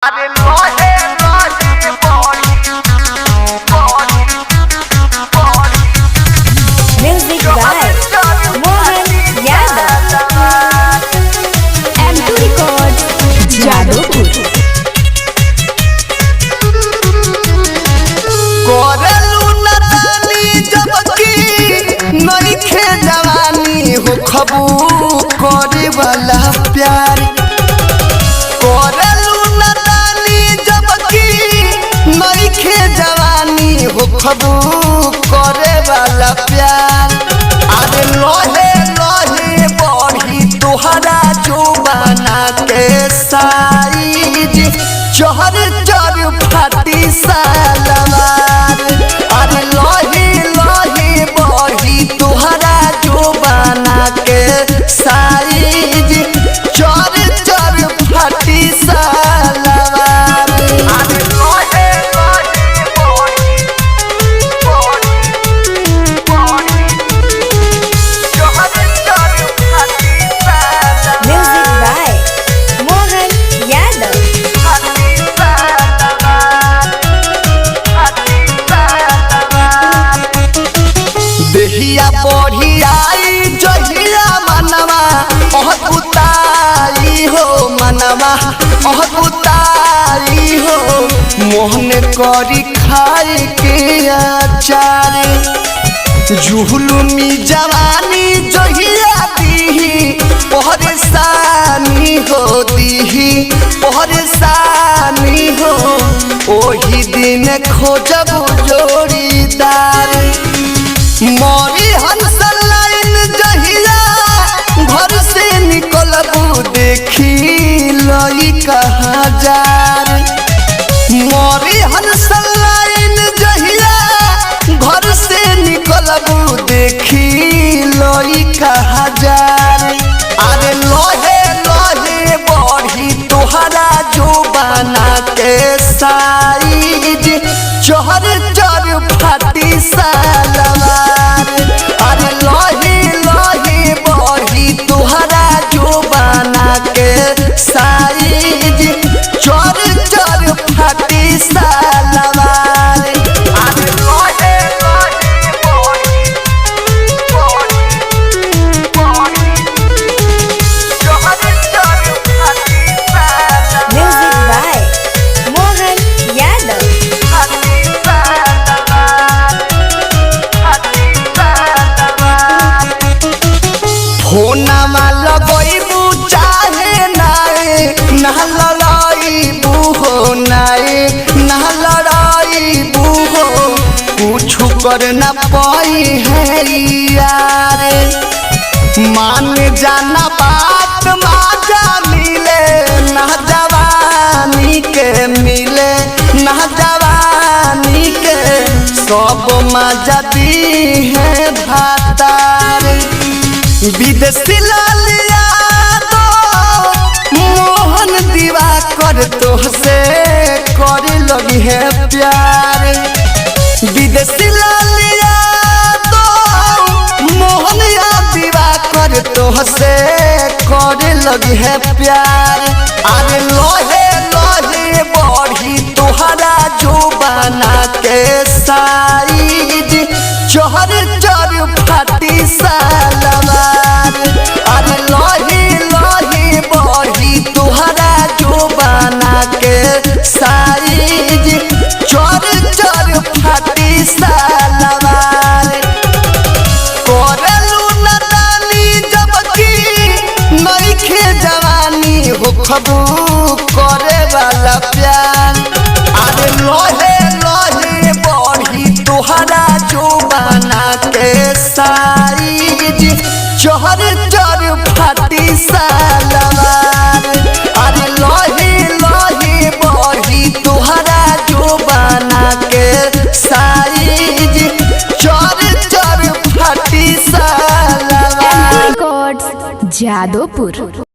अरे लोहे लोहे body Music by Mohan Yadav. M2 Records, Jadavpur. कोरेलू नदानी जबकि नइखे जवानी हो खबू करे वाला प्यार। कोरेलू नदानी जबकि नइखे जवानी हो खबू करे वाला प्यार। अरे लोहे लोहे बढ़ी तुहरा जुबाना के साइज चहर चर फाटी सालवार। अरे लोहे लोहे बढ़ी तुहरा जुबाना के साइज चर चर फाटी सालवार। अरे लोहे लोहे बढ़ी चहर चर फाटी सालवार। Music by Mohan Yadav. देहिया बढ़ी आई जहिया मनवा अहकुताई हो मनवा अहकुताई हो मोहन करी खाए के अचार। जुहलुमी जवानी जहिया दीही परेशानी हो दीही परेशानी हो ओही दिन खोजब जोड़ीदार। मोरी हंसल लाइन जहिया घर से निकलबू देखी लई कहाँ जार। मोरी हंसल लाइन जहिया घर से निकलबू देखी लई कहाँ जार। अरे लोहे लोहे बढ़ी तुहरा जुबाना के साइज चहर चर फाटी सालवार। अरे लोहे लोहे बढ़ी तुहरा जुबाना के साइज चर चर फाटी सालवार। अरे लोहे लोहे बढ़ी चहर चर फाटी सालवार। Music by Mohan Yadav. फोनमा लगैबू चाहे नाए ना लड़ाइबू हो नाए ना लड़ाइबू हो कुछ कर न पाई है यार। मान जाना बात माजा मिले ना जवानी के मिले ना जवानी के सब मजा दी है भातार। विदेशी लालिया तो मोहन दीवा कर तोहसे करे लगी है प्यार। विदेशी लालिया तो मोहन या दीवा कर तोहसे करे लगी है प्यार। अरे लोहे लोहे बढ़ी तुहरा जुबाना के साइज चहर चर फाटी सालवार। अरे लोहे लोहे बढ़ी तुहरा जुबाना के साइज चर चर फाटी सालवार। कोरेलू नदानी जबकि नइखे जवानी हो खबू करे वाला प्यार। अरे लोहे लोहे बढ़ी तुहरा जुबाना के साइज चहर चर फाटी सालवार। अरे लोहे लोहे बढ़ी तुहरा जुबाना के साइज चर चर फाटी सालवार। M2 Records, Jadavpur.